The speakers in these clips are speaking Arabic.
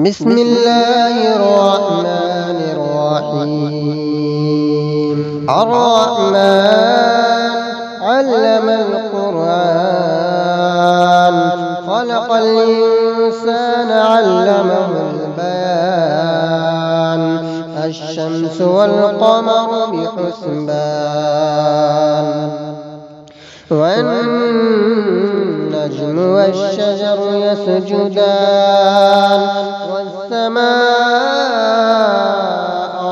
بسم الله الرحمن الرحيم. الرحمن علم القرآن، خلق الإنسان علمه البيان. الشمس والقمر بحسبان، والنجم والشجر يسجدان. والسماء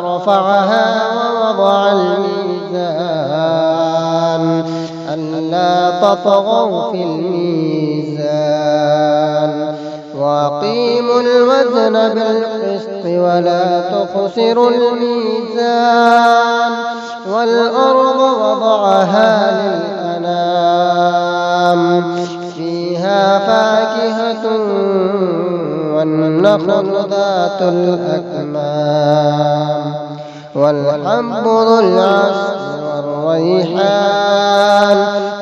رفعها ووضع الميزان، ألا تطغوا في الميزان. وأقيموا الوزن بالقسط ولا تخسروا الميزان. والأرض وضعها للأنام، فيها فاكهة والنخل ذات الأكمام، والحب ذو العصف والريحان.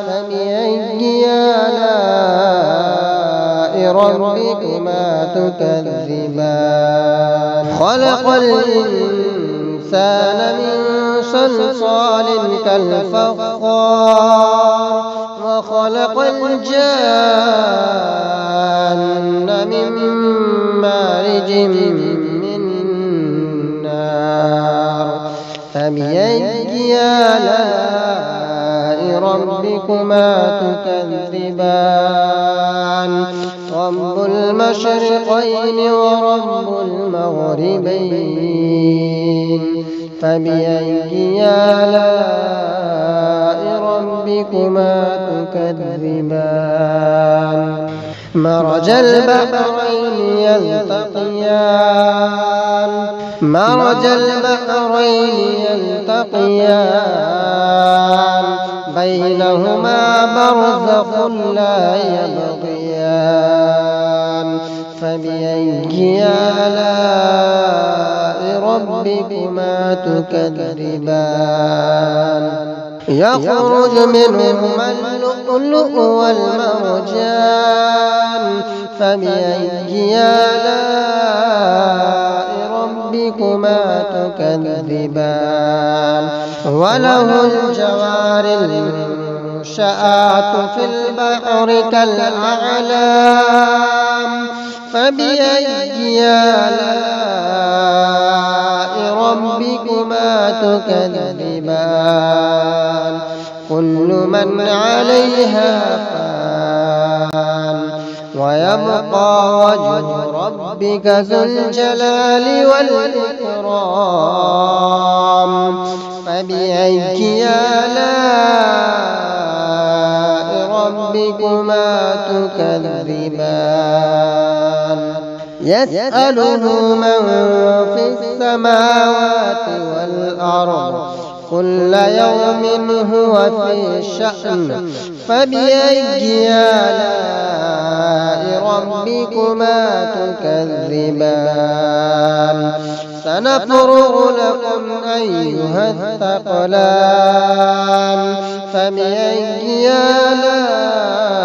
فبأي آلاء ربكما تكذبان؟ خلق الإنسان من صلصال كالفخار، وخلق الجان من مارج من نار. فبأي آلاء ربكما تكذبان؟ رب المشرقين ورب المغربين. فبأي آلاء ربكما تكذبان؟ مرج البحرين يلتقيان، مرج البحرين يلتقيان. بينهما برزخ لا يبغيان. فبأي آلاء ربكما تكذبان؟ يخرج منهما اللؤلؤ والمرجان. فبأي آلاء ربكما تكذبان؟ وله الجوار المنشآت في البحر كالأعلام. فبأي آلاء ربكما تكذبان؟ كل من عليها فان، ويبقى وجه ربك ذو الجلال والإكرام. فبأي آلاء ربكما تكذبان؟ يسأله من في السماوات والأرض، كل يوم هو في شأن. فبأي آلاء ربكما تكذبان؟ سنفرغ لكم أيها الثقلان. فبأي آلاء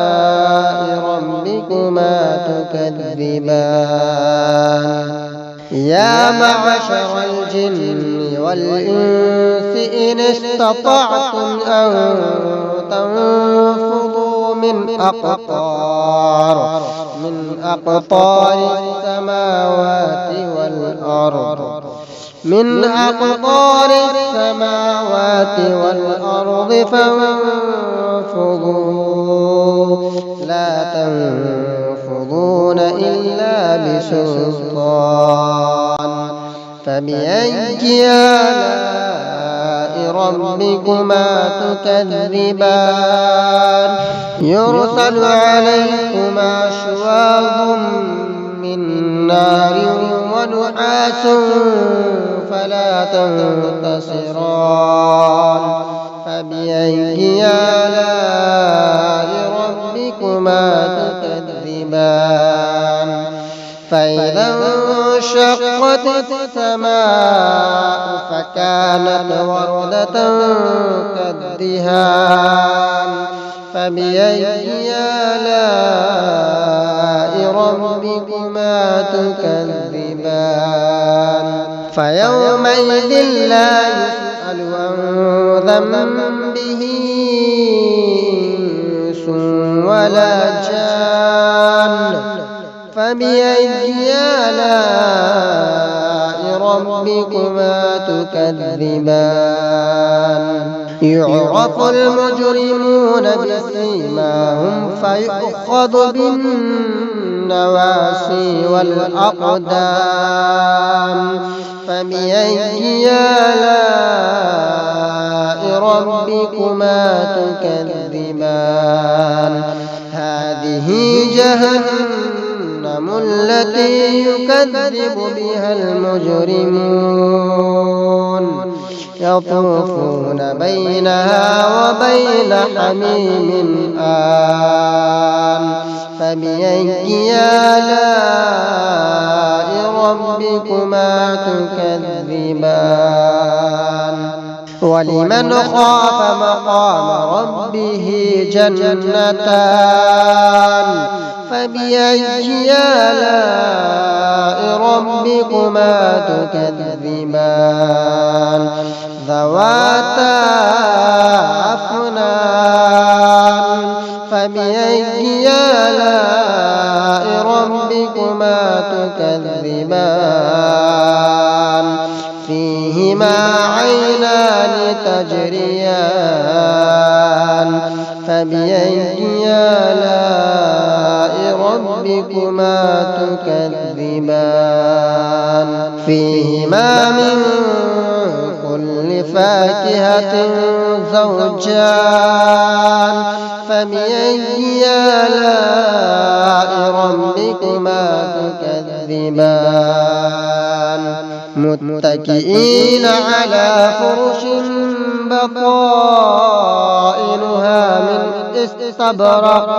ربكما تكذبان؟ يا معشر الجن والإنس إن استطعتم أن تنفذوا من أقطار السماوات والأرض، من أقطار السماوات والأرض فانفذوا، لا تنفذون إلا بسلطان. فبأي آلاء ربكما تكذبان؟ يرسل عليكما شواظ من نار ونحاس فلا تنتصران. فبأي آلاء ربكما تكذبان؟ فإذا انشقت السماء فكانت وردة كالدهان. فبأي آلاء ربكما تكذبان فيومئذ لا يسأل عن ذنبه إنس ولا جان فبأي آلاء ربكما تكذبان يعرف المجرمون بسيماهم فيؤخذ بالنواصي والأقدام فبأي آلاء ربكما تكذبان هذه جهنم التي يكذب بها المجرمون يطوفون بينها وبين حميم آن فبأي آلاء ربكما تكذبان ولمن خاف مقام ربه جنتان فبأي آلاء ربكما تكذبان ذواتا أفنان فبأي آلاء ربكما تكذبان فيهما عينان تجريان فبأي آلاء ربكما تكذبان فيهما من كل فاكهة زوجان فبأي آلاء ربكما تكذبان متكئين على فرش بطائنها من استبرق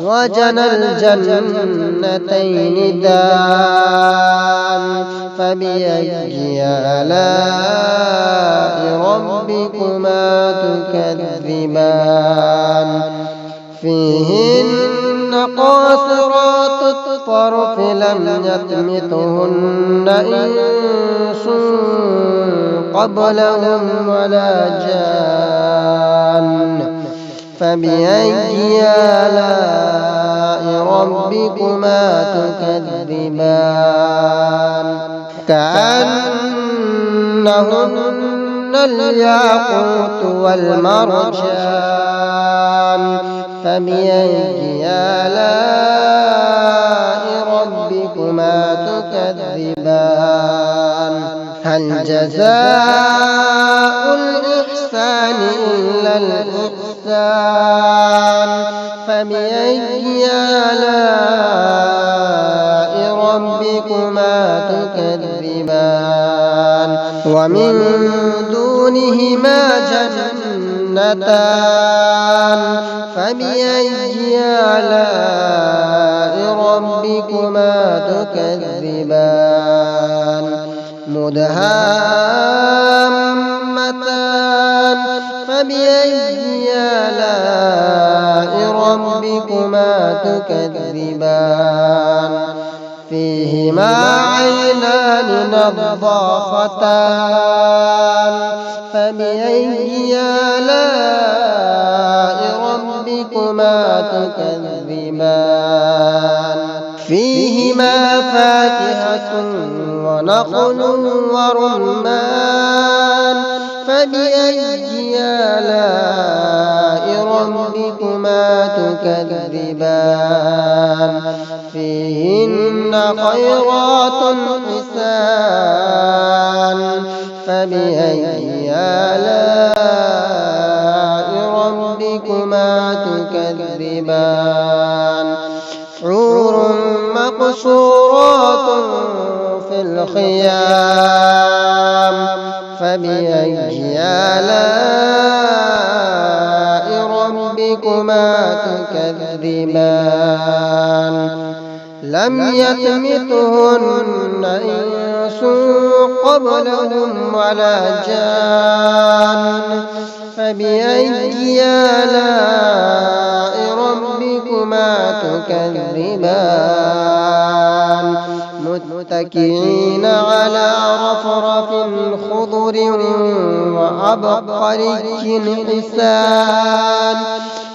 وجنى الجنتين دان فبأي آلاء ربكما تكذبان فيهن قاصرات الطرف لم يطمثهن إنس قبلهم ولا جان فبأي آلاء ربكما تكذبان كأنهن الياقوت والمرجان فبأي آلاء ربكما تكذبان هل جزاء الإحسان إلا الإحسان فبأي آلاء ربكما تكذبان ومن دونهما جنتان فبأي آلاء ربكما تكذبان مدهامتان فبأي آلاء ربكما تكذبان فيهما عينان نضاختان فبأي آلاء ربكما تكذبان فيهما فاكهة ونخل ورمان فبأي آلاء ربكما تكذبان فيهن خيرات حسان فبأي آلاء ربكما تكذبان حور مقصورات في الخيام فبأي آلاء ربكما تكذبان لم يطمثهن إنس قبلهم ولا جان فبأي آلاء ربكما ربكما تكذبان متكئين على رفرف خضر وعبقري حسان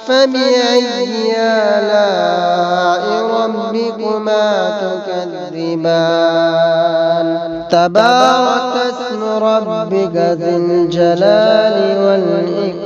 فبأي آلاء ربكما تكذبان تبارك اسم ربك ذي الجلال والإكرام